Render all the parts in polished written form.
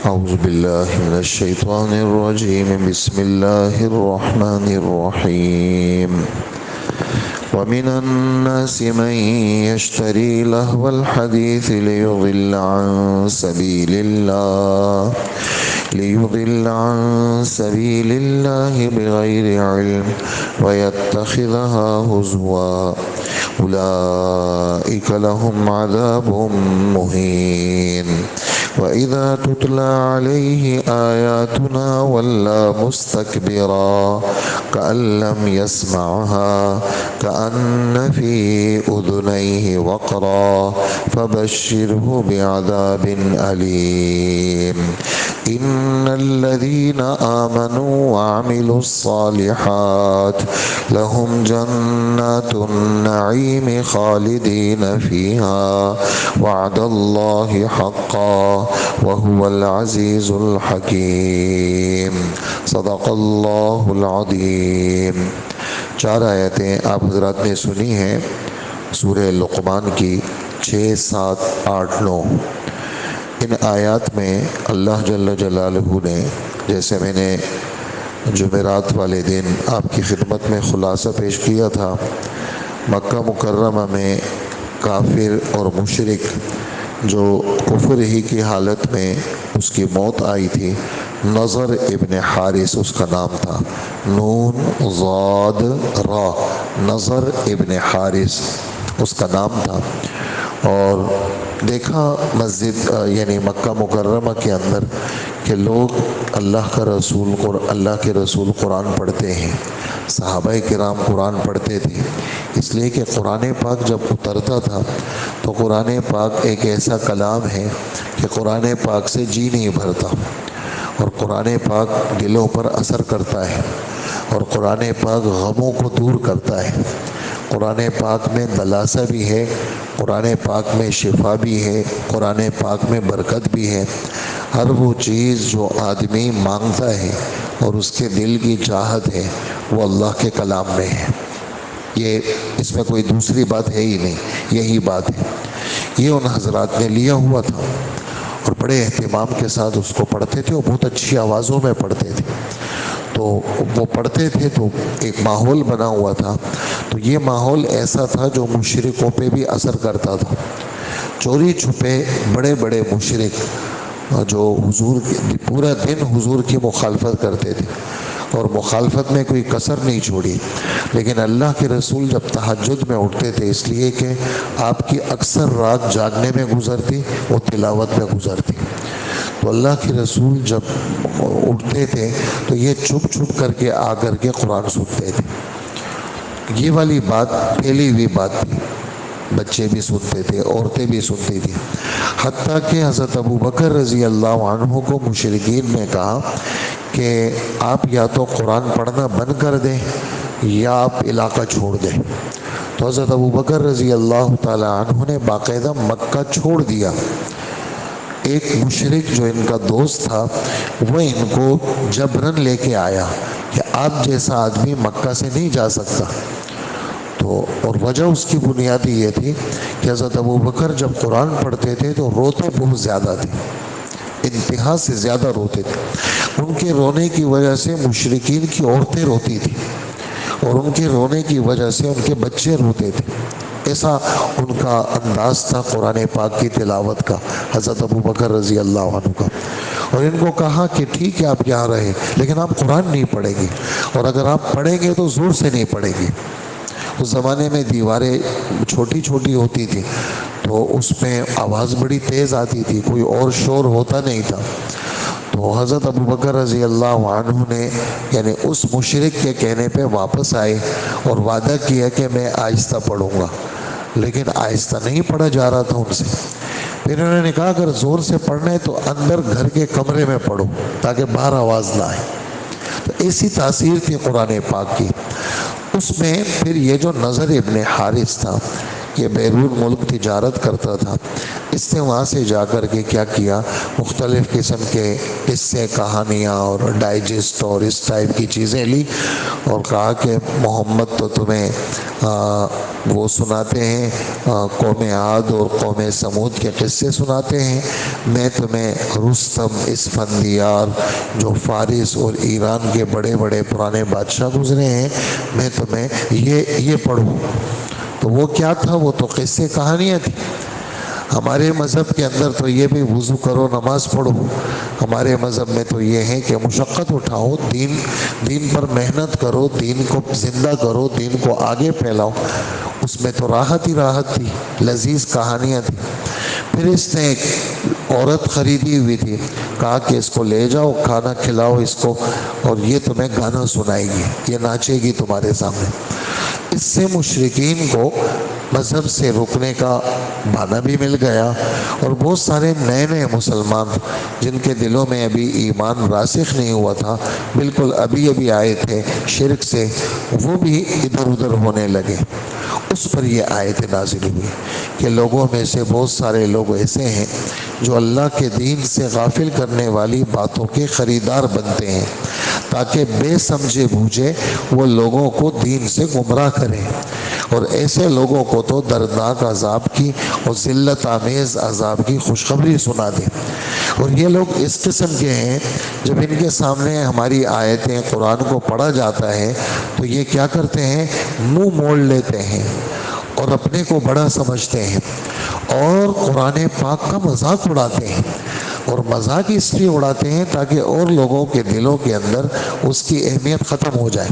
أعوذ بالله من الشيطان الرجيم. بسم الله الرحمن الرحيم. ومن الناس من يشتري لهو الحديث ليضل عن سبيل الله بغير علم ويتخذها هزوا أولئك لهم عذاب مهين. وإذا تتلى عليه آياتنا ولى مستكبرا كأن لم يسمعها كأن في أذنيه وقرا فبشره بعذاب أليم. إن الذين آمنوا وعملوا الصالحات لهم جنات النعيم خالدين فيها وعد الله حقا وهو العزيز الحكيم. صدق اللہ العظیم. 4 آیتیں آپ حضرات نے سنی ہیں سورہ لقمان کی 6، 7، 8، 9. ان آیات میں اللہ جل جلالہ نے، جیسے میں نے جمعرات والے دن آپ کی خدمت میں خلاصہ پیش کیا تھا، مکہ مکرمہ میں کافر اور مشرک جو کفر ہی کی حالت میں اس کی موت آئی تھی، نضر ابن حارث اس کا نام تھا، نون ضاد را، نضر ابن حارث اس کا نام تھا. اور دیکھا مسجد یعنی مکہ مکرمہ کے اندر کہ لوگ اللہ کے رسول قرآن پڑھتے ہیں، صحابہ کرام قرآن پڑھتے تھے، اس لیے کہ قرآن پاک جب اترتا تھا تو قرآن پاک ایک ایسا کلام ہے کہ قرآن پاک سے جی نہیں بھرتا، اور قرآن پاک دلوں پر اثر کرتا ہے، اور قرآن پاک غموں کو دور کرتا ہے. قرآن پاک میں دلاسہ بھی ہے، قرآن پاک میں شفا بھی ہے، قرآن پاک میں برکت بھی ہے. ہر وہ چیز جو آدمی مانگتا ہے اور اس کے دل کی چاہت ہے وہ اللہ کے کلام میں ہے. یہ اس میں کوئی دوسری بات ہے ہی نہیں، یہی بات ہے. یہ ان حضرات نے لیا ہوا تھا اور بڑے اہتمام کے ساتھ اس کو پڑھتے تھے، اور بہت اچھی آوازوں میں پڑھتے تھے. تو وہ پڑھتے تھے تو ایک ماحول بنا ہوا تھا. تو یہ ماحول ایسا تھا جو مشرکوں پہ بھی اثر کرتا تھا. چوری چھپے بڑے بڑے مشرک جو پورا دن حضور کی مخالفت کرتے تھے، اور مخالفت میں کوئی کسر نہیں چھوڑی. لیکن اللہ کے رسول جب تہجد میں اٹھتے تھے، اس لیے کہ آپ کی اکثر رات جاگنے میں گزرتی، وہ تلاوت میں گزرتی. تو اللہ کے رسول جب اٹھتے تھے تو یہ چھپ چھپ کر کے آ کر کے قرآن سنتے تھے. یہ والی بات پھیلی ہوئی بات تھی، بچے بھی سنتے تھے، عورتیں بھی سنتی تھیں. حتیٰ کہ حضرت ابو بکر رضی اللہ عنہ کو مشرکین نے کہا کہ آپ یا تو قرآن پڑھنا بند کر دیں یا آپ علاقہ چھوڑ دیں. تو حضرت ابو بکر رضی اللہ تعالی عنہ نے باقاعدہ مکہ چھوڑ دیا. ایک مشرک جو ان کا دوست تھا وہ ان کو جبرن لے کے آیا کہ آپ جیسا آدمی مکہ سے نہیں جا سکتا. تو اور وجہ اس کی بنیادی یہ تھی کہ حضرت ابو بکر جب قرآن پڑھتے تھے تو روتے بہت زیادہ تھے، انتہا سے زیادہ روتے تھے. ان کے رونے کی وجہ سے مشرکین کی عورتیں روتی تھیں، اور ان کے رونے کی وجہ سے ان کے بچے روتے تھے. ایسا ان کا انداز تھا قرآن پاک کی تلاوت کا، حضرت ابو بکر رضی اللہ عنہ کا. اور ان کو کہا کہ ٹھیک ہے آپ یہاں رہے، لیکن آپ قرآن نہیں پڑھیں گے، اور اگر آپ پڑھیں گے تو زور سے نہیں پڑھیں گے. اس زمانے میں دیواریں چھوٹی چھوٹی ہوتی تھی تو اس میں آواز بڑی تیز آتی تھی، کوئی اور شور ہوتا نہیں تھا. تو حضرت ابو بکر رضی اللہ عنہ نے یعنی اس مشرک کے کہنے پہ واپس آئے اور وعدہ کیا کہ میں آہستہ پڑھوں گا، لیکن آہستہ نہیں پڑھا جا رہا تھا ان سے. پھر انہوں نے کہا اگر زور سے پڑھنا ہے تو اندر گھر کے کمرے میں پڑھو تاکہ باہر آواز نہ آئے. تو ایسی تاثیر تھی قرآن پاک کی. اس میں پھر یہ جو نضر ابن حارث تھا، یہ بیرون ملک تجارت کرتا تھا. اس نے وہاں سے جا کر کے کیا کیا، مختلف قسم کے قصے، کہانیاں اور ڈائجسٹ اور اس ٹائپ کی چیزیں لی، اور کہا کہ محمد تو تمہیں وہ سناتے ہیں قوم عاد اور قوم سمود کے قصے سناتے ہیں. میں تمہیں رستم اسفندیار جو فارس اور ایران کے بڑے بڑے پرانے بادشاہ گزرے ہیں، میں تمہیں یہ پڑھوں. تو وہ کیا تھا؟ وہ تو قصے کہانیاں تھیں. ہمارے مذہب کے اندر تو یہ بھی وضو کرو نماز پڑھو. ہمارے مذہب میں تو یہ ہے کہ مشقت اٹھاؤ، دین پر محنت کرو، دین کو زندہ کرو، دین کو آگے پھیلاؤ. اس میں تو راحت ہی راحت تھی، لذیذ کہانیاں تھیں. پھر اس نے ایک عورت خریدی ہوئی تھی، کہا کہ اس کو لے جاؤ، کھانا کھلاؤ اس کو، اور یہ تمہیں گانا سنائے گی، یہ ناچے گی تمہارے سامنے. اس سے مشرکین کو مذہب سے روکنے کا بہانہ بھی مل گیا، اور بہت سارے نئے نئے مسلمان جن کے دلوں میں ابھی ایمان راسخ نہیں ہوا تھا، بالکل ابھی آئے تھے شرک سے، وہ بھی ادھر ادھر ہونے لگے. اس پر یہ آیت نازل ہوئی کہ لوگوں میں سے بہت سارے لوگ ایسے ہیں جو اللہ کے دین سے غافل کرنے والی باتوں کے خریدار بنتے ہیں تاکہ بے سمجھے بوجھے وہ لوگوں کو دین سے گمراہ کریں، اور ایسے لوگوں کو تو دردناک عذاب کی اور ذلت آمیز عذاب کی خوشخبری سنا دیں. اور یہ لوگ اس قسم کے ہیں، جب ان کے سامنے ہماری آیتیں قرآن کو پڑھا جاتا ہے تو یہ کیا کرتے ہیں؟ منہ موڑ لیتے ہیں اور اپنے کو بڑا سمجھتے ہیں اور قرآن پاک کا مذاق اڑاتے ہیں. اور مذاق اس لیے اڑاتے ہیں تاکہ اور لوگوں کے دلوں کے اندر اس کی اہمیت ختم ہو جائے.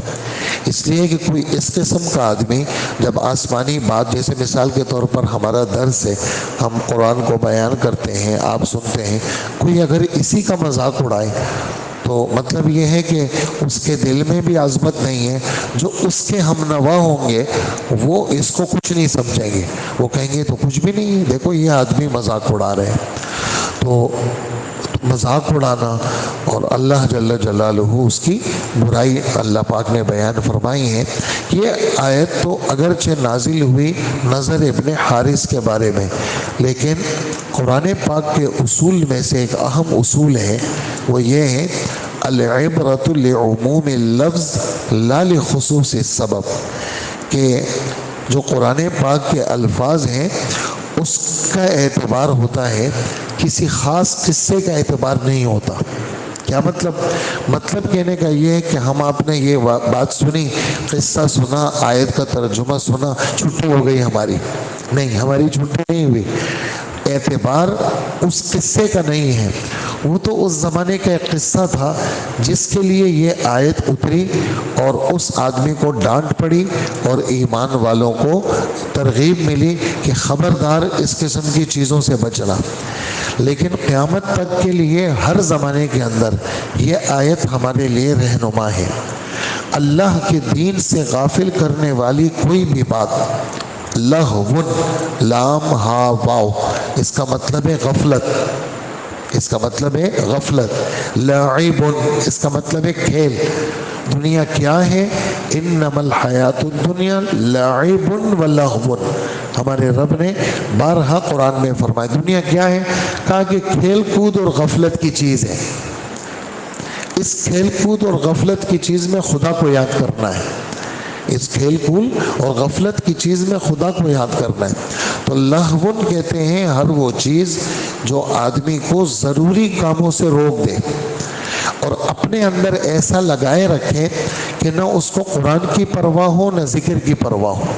اس لیے کہ کوئی اس قسم کا آدمی جب آسمانی بات، جیسے مثال کے طور پر ہمارا درس ہے، ہم قرآن کو بیان کرتے ہیں، آپ سنتے ہیں، کوئی اگر اسی کا مذاق اڑائے تو مطلب یہ ہے کہ اس کے دل میں بھی عظمت نہیں ہے. جو اس کے ہم نوا ہوں گے وہ اس کو کچھ نہیں سمجھیں گے، وہ کہیں گے تو کچھ بھی نہیں ہے، دیکھو یہ آدمی مذاق اڑا رہے ہیں. تو مذاق اڑانا اور اللہ جل جلالہ اس کی برائی اللہ پاک نے بیان فرمائی ہے. یہ آیت تو اگرچہ نازل ہوئی نضر ابن حارث کے بارے میں، لیکن قرآن پاک کے اصول میں سے ایک اہم اصول ہے، وہ یہ ہے العبرۃ لعموم اللفظ لا لخصوص السبب، کہ جو قرآن پاک کے الفاظ ہیں اس کا اعتبار ہوتا ہے، کسی خاص قصے کا اعتبار نہیں ہوتا. کیا مطلب کہنے کا یہ ہے کہ آپ نے یہ بات سنی، قصہ سنا، آیت کا ترجمہ سنا، چھٹی ہو گئی ہماری؟ نہیں، ہماری چھٹی نہیں ہوئی. اعتبار اس قصے کا نہیں ہے، وہ تو اس زمانے کا ایک قصہ تھا جس کے لیے یہ آیت اتری اور اس آدمی کو ڈانٹ پڑی اور ایمان والوں کو ترغیب ملی کہ خبردار اس قسم کی چیزوں سے بچنا. لیکن قیامت تک کے لیے ہر زمانے کے اندر یہ آیت ہمارے لیے رہنما ہے. اللہ کے دین سے غافل کرنے والی کوئی بھی بات، لہو، لام ہا واو، اس کا مطلب ہے غفلت، اس کا مطلب ہے غفلت. لعب، اس کا مطلب ہے کھیل. دنیا کیا ہے؟ انما الحیات الدنیا لعب و لہو. ہمارے رب نے بارہا قرآن میں فرمایا دنیا کیا ہے؟ کہا کہ کھیل کود اور غفلت کی چیز ہے. اس کھیل کود اور غفلت کی چیز میں خدا کو یاد کرنا ہے، اس کھیل کود اور غفلت کی چیز میں خدا کو یاد کرنا ہے. تو لہون کہتے ہیں ہر وہ چیز جو آدمی کو ضروری کاموں سے روک دے اور اپنے اندر ایسا لگائے رکھے کہ نہ اس کو قرآن کی پرواہ ہو نہ ذکر کی پرواہ ہو،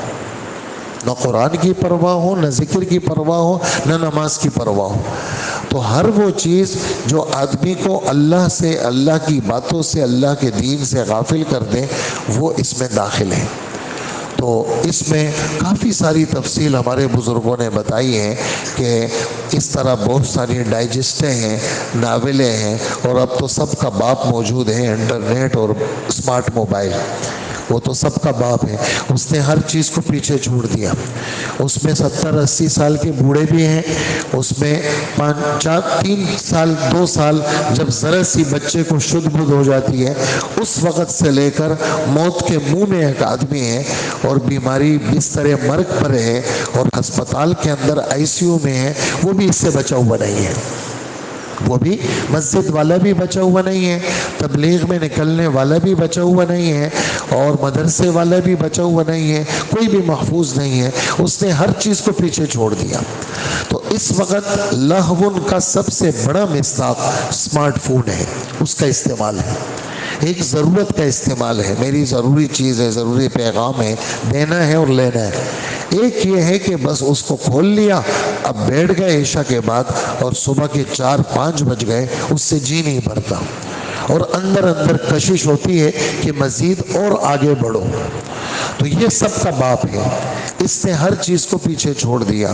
نہ قرآن کی پرواہ ہو نہ ذکر کی پرواہ ہو نہ نماز کی پرواہ ہو. تو ہر وہ چیز جو آدمی کو اللہ سے، اللہ کی باتوں سے، اللہ کے دین سے غافل کر دے، وہ اس میں داخل ہے. تو اس میں کافی ساری تفصیل ہمارے بزرگوں نے بتائی ہے کہ اس طرح بہت ساری ڈائجسٹیں ہیں، ناولیں ہیں، اور اب تو سب کا باپ موجود ہے، انٹرنیٹ اور اسمارٹ موبائل، وہ تو سب کا باپ ہے. اس نے ہر چیز کو پیچھے چھوڑ دیا. اس میں 70-80 سال کے بوڑھے بھی ہیں، اس میں 3 سال 2 سال جب ذرا سی بچے کو شدھ بدھ ہو جاتی ہے اس وقت سے لے کر موت کے منہ میں ایک آدمی ہے اور بیماری بستر مرگ پر ہے اور ہسپتال کے اندر ICU میں ہے، وہ بھی اس سے بچا ہوا نہیں ہے. وہ بھی مسجد والا بھی بچا ہوا نہیں ہے، تبلیغ میں نکلنے والا بھی بچا ہوا نہیں ہے، اور مدرسے والا بھی بچا ہوا نہیں ہے، کوئی بھی محفوظ نہیں ہے، اس نے ہر چیز کو پیچھے چھوڑ دیا۔ تو اس وقت لہو کا سب سے بڑا مصداق اسمارٹ فون ہے، اس کا استعمال ہے، ایک ضرورت کا استعمال ہے، میری ضروری چیز ہے، ضروری پیغام ہے، دینا ہے اور لینا ہے۔ ایک یہ ہے کہ بس اس کو کھول لیا، اب بیٹھ گئے عشاء کے بعد اور صبح کے 4-5 بج گئے، اس سے جی نہیں بھرتا، اور اندر اندر کشش ہوتی ہے کہ مزید اور آگے بڑھو۔ تو یہ سب کا باپ ہے، اس نے ہر چیز کو پیچھے چھوڑ دیا۔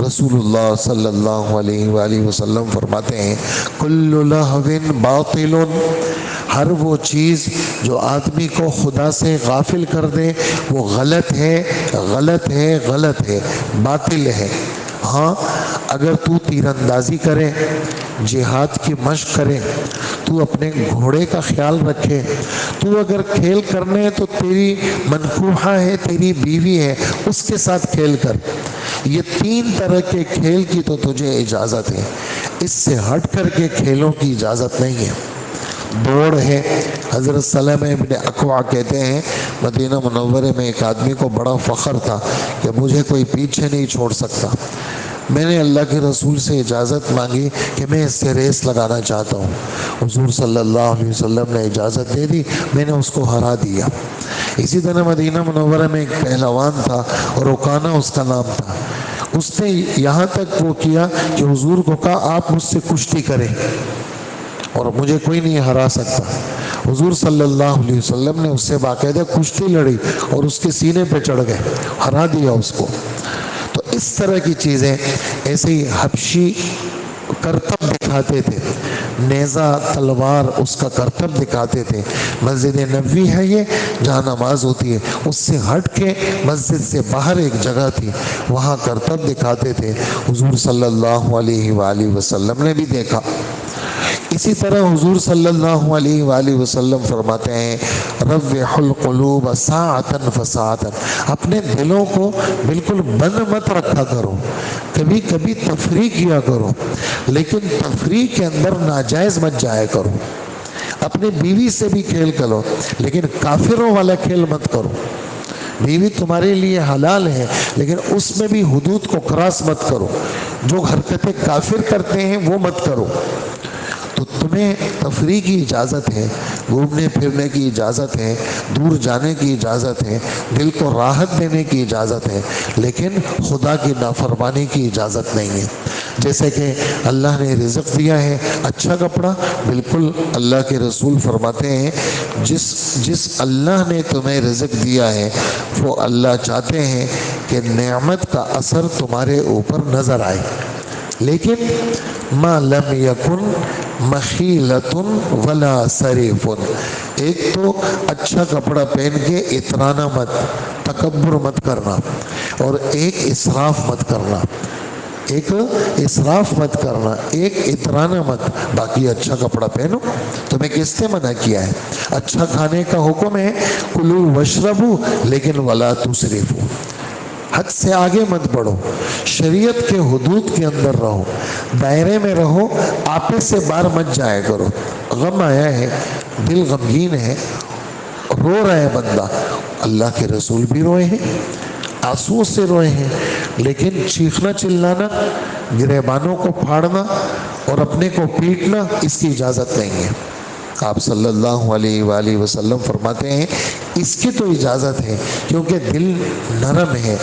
رسول اللہ صلی اللہ علیہ وآلہ وسلم فرماتے ہیں کل لہو باطل، ہر وہ چیز جو آدمی کو خدا سے غافل کر دے وہ غلط ہے، غلط ہے، غلط ہے، باطل ہے۔ ہاں اگر تو تیر اندازی کرے، جہاد کی مشق کرے، تو اپنے گھوڑے کا خیال رکھے، تو اگر کھیل کرنے ہے تو تیری منکوحہ ہے، تیری بیوی ہے، اس کے ساتھ کھیل کر۔ یہ 3 طرح کے کھیل کی تو تجھے اجازت ہے، اس سے ہٹ کر کے کھیلوں کی اجازت نہیں ہے۔ دوڑ ہے، حضرت سلمہ ابن اکوع کہتے ہیں مدینہ منورے میں ایک آدمی کو بڑا فخر تھا کہ مجھے کوئی پیچھے نہیں چھوڑ سکتا۔ میں نے اللہ کے رسول سے اجازت مانگی کہ میں اس سے ریس لگانا چاہتا ہوں، حضور صلی اللہ علیہ وسلم نے اجازت دے دی، میں نے اس کو ہرا دیا۔ اسی طرح مدینہ منورہ میں ایک پہلوان تھا اور رکانہ اس کا نام تھا، اس نے یہاں تک وہ کیا کہ حضور کو کہا آپ مجھ سے کشتی کریں اور مجھے کوئی نہیں ہرا سکتا۔ حضور صلی اللہ علیہ وسلم نے اس سے باقاعدہ کشتی لڑی اور اس کے سینے پہ چڑھ گئے، ہرا دیا اس کو۔ تو اس طرح کی چیزیں، ایسے ہی حبشی کرتب دکھاتے تھے، نیزہ تلوار اس کا کرتب دکھاتے تھے۔ مسجد نبوی ہے یہ جہاں نماز ہوتی ہے، اس سے ہٹ کے مسجد سے باہر ایک جگہ تھی، وہاں کرتب دکھاتے تھے، حضور صلی اللہ علیہ وآلہ وسلم نے بھی دیکھا۔ اسی طرح حضور صلی اللہ علیہ وآلہ وسلم فرماتے ہیں روح القلوب ساعتاً فساعتاً، اپنے دلوں کو بالکل بند مت رکھا کرو، کبھی کبھی تفریح کیا کرو، لیکن تفریح کے اندر ناجائز مت جایا کرو۔ اپنے بیوی سے بھی کھیل کرو لیکن کافروں والا کھیل مت کرو۔ بیوی تمہارے لیے حلال ہے لیکن اس میں بھی حدود کو کراس مت کرو، جو حرکتیں کافر کرتے ہیں وہ مت کرو۔ تو تمہیں تفریح کی اجازت ہے، گھومنے پھرنے کی اجازت ہے، دور جانے کی اجازت ہے، دل کو راحت دینے کی اجازت ہے، لیکن خدا کی نافرمانی کی اجازت نہیں ہے۔ جیسے کہ اللہ نے رزق دیا ہے اچھا کپڑا، بالکل اللہ کے رسول فرماتے ہیں جس اللہ نے تمہیں رزق دیا ہے وہ اللہ چاہتے ہیں کہ نعمت کا اثر تمہارے اوپر نظر آئے، لیکن ما لم یکن مخیلۃ ولا صریف، ایک تو اچھا کپڑا پہن کے اترانا مت، تکبر مت کرنا، اور ایک اسراف مت کرنا، ایک اسراف مت کرنا، ایک اترانا مت۔ باقی اچھا کپڑا پہنو، تمہیں کس نے منع کیا ہے؟ اچھا کھانے کا حکم ہے کلوا واشربوا لیکن ولا تسرفوا، حد سے آگے مت بڑھو، شریعت کے حدود کے اندر رہو، دائرے میں رہو، آپے سے باہر مت جایا کرو۔ غم آیا ہے، دل غمگین ہے، رو رہا ہے بندہ، اللہ کے رسول بھی روئے ہیں، آنسوؤں سے روئے ہیں، لیکن چیخنا چلانا، گریبانوں کو پھاڑنا اور اپنے کو پیٹنا، اس کی اجازت نہیں ہے۔ آپ صلی اللہ علیہ وآلہ وسلم فرماتے ہیں اس کی تو اجازت ہے کیونکہ دل نرم ہے،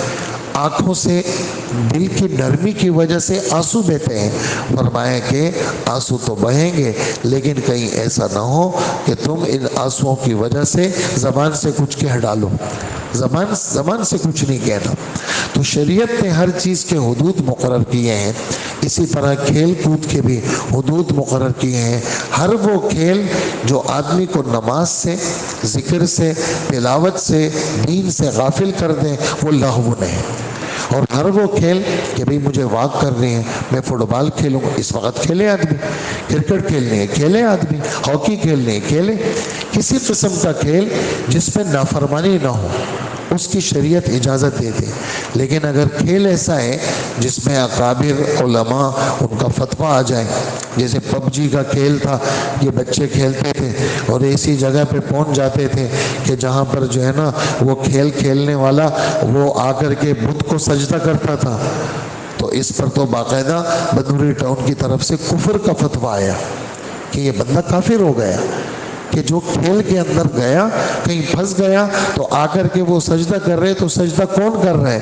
آنکھوں سے دل کی نرمی کی وجہ سے آنسو بہتے ہیں۔ فرمایا کہ آنسو تو بہیں گے لیکن کہیں ایسا نہ ہو کہ تم ان آنسوؤں کی وجہ سے زبان سے کچھ کہہ ڈالو، زبان سے کچھ نہیں کہنا۔ تو شریعت نے ہر چیز کے حدود مقرر کیے ہیں، اسی طرح کھیل کود کے بھی حدود مقرر کیے ہیں۔ ہر وہ کھیل جو آدمی کو نماز سے، ذکر سے، تلاوت سے، دین سے غافل کر دیں وہ لغو ہے۔ اور ہر وہ کھیل کہ بھئی مجھے واک کرنی ہے، میں فٹ بال کھیلوں، اس وقت کھیلے آدمی، کرکٹ کھیلنی ہے کھیلے آدمی، ہاکی کھیلنی ہے کھیلے، کسی قسم کا کھیل جس میں نافرمانی نہ ہو اس کی شریعت اجازت دیتے۔ لیکن اگر کھیل ایسا ہے جس میں اکابر علماء ان کا فتویٰ آ جائے، جیسے پب جی کا کھیل تھا، یہ بچے کھیلتے تھے اور ایسی جگہ پہ پہنچ جاتے تھے کہ جہاں پر جو ہے نا وہ کھیل کھیلنے والا وہ آ کر کے بت کو سجدہ کرتا تھا، تو اس پر تو باقاعدہ بدوری ٹاؤن کی طرف سے کفر کا فتویٰ آیا کہ یہ بندہ کافر ہو گیا، کہ جو کھیل کے اندر گیا کہیں پھنس گیا تو آ کر کے وہ سجدہ کر رہے، تو سجدہ کون کر رہا ہے؟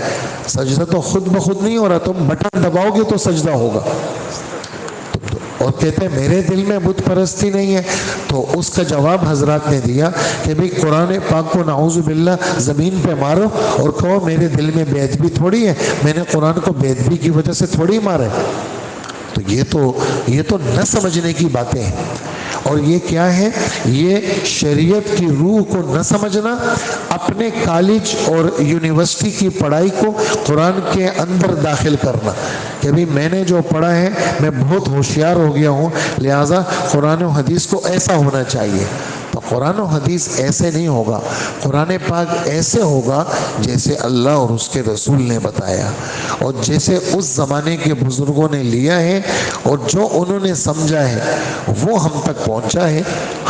سجدہ تو خود بخود نہیں ہو رہا، تم بٹن دباؤ گے تو سجدہ ہوگا۔ اور کہتے ہیں میرے دل میں بت پرستی نہیں ہے، تو اس کا جواب حضرات نے دیا کہ بھئی قرآن پاک کو نعوذ باللہ زمین پہ مارو اور کہو میرے دل میں بے ادبی تھوڑی ہے، میں نے قرآن کو بے ادبی کی وجہ سے تھوڑی مارا ہے۔ تو یہ تو نہ سمجھنے کی باتیں ہیں، اور یہ کیا ہے؟ یہ شریعت کی روح کو نہ سمجھنا، اپنے کالج اور یونیورسٹی کی پڑھائی کو قرآن کے اندر داخل کرنا کہ بھئی میں نے جو پڑھا ہے میں بہت ہوشیار ہو گیا ہوں، لہٰذا قرآن و حدیث کو ایسا ہونا چاہیے۔ تو قرآن و حدیث ایسے نہیں ہوگا، قرآن پاک ایسے ہوگا جیسے اللہ اور اس کے رسول نے بتایا، اور جیسے اس زمانے کے بزرگوں نے لیا ہے اور جو انہوں نے سمجھا ہے وہ ہم تک پہنچا ہے۔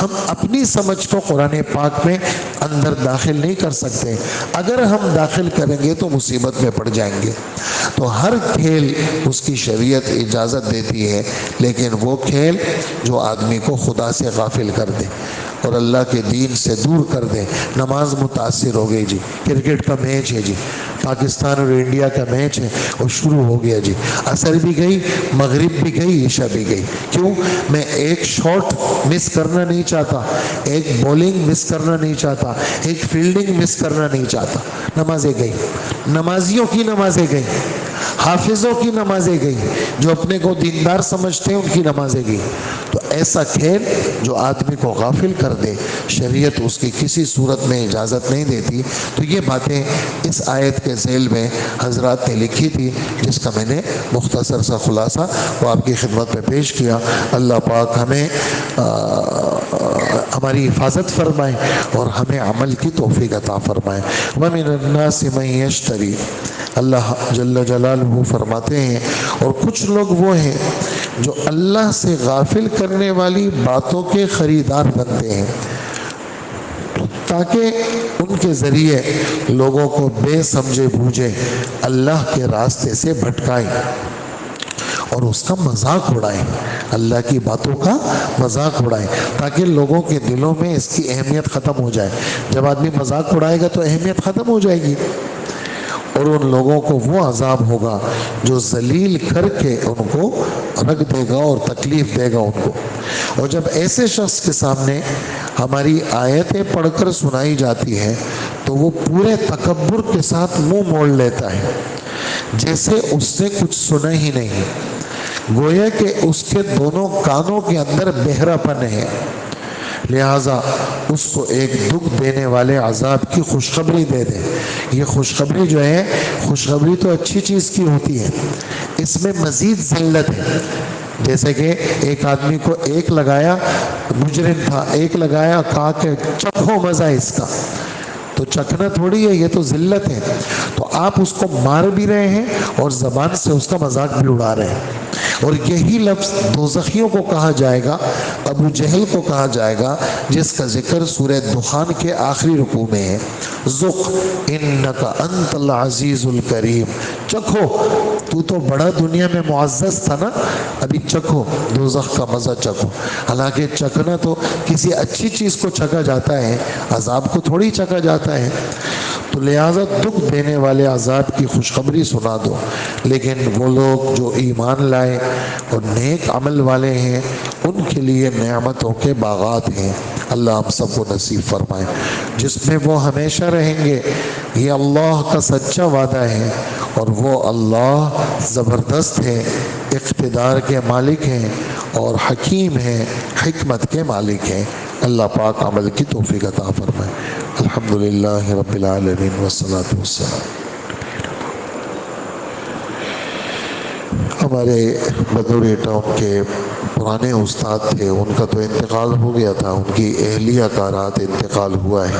ہم اپنی سمجھ کو قرآن پاک میں اندر داخل نہیں کر سکتے، اگر ہم داخل کریں گے تو مصیبت میں پڑ جائیں گے۔ تو ہر کھیل اس کی شریعت اجازت دیتی ہے، لیکن وہ کھیل جو آدمی کو خدا سے غافل کر دے اور اللہ کے دین سے دور کر دے۔ نماز متاثر ہو گئی جی، کرکٹ کا میچ ہے جی، پاکستان اور انڈیا کا میچ ہے اور شروع ہو گیا جی، عصر بھی گئی، مغرب بھی گئی، عشاء بھی گئی، کیوں؟ میں ایک شاٹ مس کرنا نہیں چاہتا، ایک بولنگ مس کرنا نہیں چاہتا، ایک فیلڈنگ مس کرنا نہیں چاہتا۔ نمازیں گئی، نمازیوں کی نمازیں گئی، حافظوں کی نمازیں گئی، جو اپنے کو دیندار سمجھتے ہیں ان کی نمازیں گئی۔ تو ایسا کھیل جو آدمی کو غافل کر دے، شریعت اس کی کسی صورت میں اجازت نہیں دیتی۔ تو یہ باتیں اس آیت کے ذیل میں حضرات نے لکھی تھی، جس کا میں نے مختصر سا خلاصہ وہ آپ کی خدمت میں پیش کیا۔ اللہ پاک ہمیں ہماری حفاظت فرمائے اور ہمیں عمل کی توفیق عطا فرمائے۔ وَمِنَ النَّاسِ مَن يَشْتَرِي، اللہ جل جلالہ فرماتے ہیں اور کچھ لوگ وہ ہیں جو اللہ سے غافل کرنے والی باتوں کے خریدار بنتے ہیں تاکہ ان کے ذریعے لوگوں کو بے سمجھے بوجھے اللہ کے راستے سے بھٹکائیں اور اس کا مذاق اڑائیں، اللہ کی باتوں کا مذاق اڑائیں، تاکہ لوگوں کے دلوں میں اس کی اہمیت ختم ہو جائے۔ جب آدمی مذاق اڑائے گا تو اہمیت ختم ہو جائے گی، اور ان لوگوں کو وہ عذاب ہوگا جو ذلیل کر کے ان کو رکھ دے گا اور تکلیف دے گا ان کو۔ اور جب ایسے شخص کے سامنے ہماری آیتیں پڑھ کر سنائی جاتی ہیں تو وہ پورے تکبر کے ساتھ منہ موڑ لیتا ہے، جیسے اس نے کچھ سنا ہی نہیں، گویا کہ اس کے دونوں کانوں کے اندر بہرا پن ہے۔ لہٰذا اس کو ایک دکھ دینے والے عذاب کی خوشخبری دے دے۔ یہ خوشخبری جو ہے، خوشخبری تو اچھی چیز کی ہوتی ہے، اس میں مزید ذلت ہے۔ جیسے کہ ایک آدمی کو ایک لگایا، مجرم تھا، ایک لگایا، کہا کہ چکھو مزہ اس کا، تو چکھنا تھوڑی ہے، یہ تو ذلت ہے۔ تو آپ اس کو مار بھی رہے ہیں اور زبان سے اس کا مذاق بھی اڑا رہے ہیں، اور یہی لفظ دوزخیوں کو کہا جائے گا، ابو جہل کو کہا جائے گا، جس کا ذکر سورہ دخان کے آخری رکوع میں ہے۔ ذق انک انت العزیز الکریم، چکھو، تو تو بڑا دنیا میں معزز تھا نا، ابھی چکھو دوزخ کا مزہ چکھو۔ حالانکہ چکھنا تو کسی اچھی چیز کو چکھا جاتا ہے، عذاب کو تھوڑی چکھا جاتا ہے۔ تو لہٰذا دکھ دینے والے عذاب کی خوشخبری سنا دو، لیکن وہ لوگ جو ایمان لائے اور نیک عمل والے ہیں ان کے لیے نعمتوں کے باغات ہیں۔ اللہ ہم سب کو نصیب فرمائے، جس میں وہ ہمیشہ رہیں گے۔ یہ اللہ کا سچا وعدہ ہے، اور وہ اللہ زبردست ہے، اقتدار کے مالک ہیں اور حکیم ہیں، حکمت کے مالک ہیں۔ اللہ پاک عمل کی توفیق عطا فرمائے۔ الحمدللہ رب العالمین والصلاة والسلام۔ ہمارے بدوری ٹاؤن کے پرانے استاد تھے، ان کا تو انتقال ہو گیا تھا، ان کی اہلیہ کا رات انتقال ہوا ہے،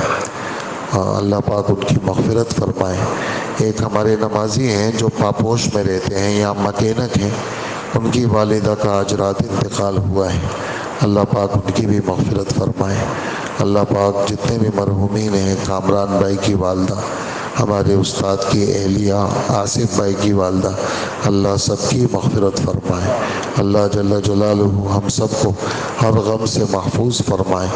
اللہ پاک ان کی مغفرت فرمائے۔ ایک ہمارے نمازی ہیں جو پاپوش میں رہتے ہیں، یہاں مکینک ہیں، ان کی والدہ کا آج رات انتقال ہوا ہے۔ اللہ پاک ان کی بھی مغفرت فرمائے۔ اللہ پاک جتنے بھی مرحومین ہیں، کامران بھائی کی والدہ، ہمارے استاد کی اہلیہ، آصف بھائی کی والدہ، اللہ سب کی مغفرت فرمائے۔ اللہ جل جلالہ ہم سب کو ہر غم سے محفوظ فرمائے،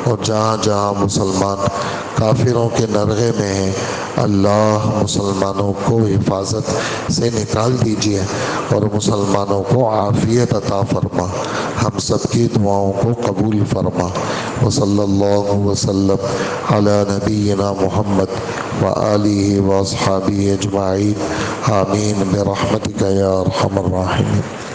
اور جہاں جہاں مسلمان کافروں کے نرغے میں ہیں، اللہ مسلمانوں کو حفاظت سے نکال دیجیے اور مسلمانوں کو عافیت عطا فرما، ہم سب کی دعاؤں کو قبول فرما۔ وصلی اللہ وسلم علی نبینا محمد وآلہ واصحابہ اجمعین، آمین برحمتک یا ارحم الراحمین۔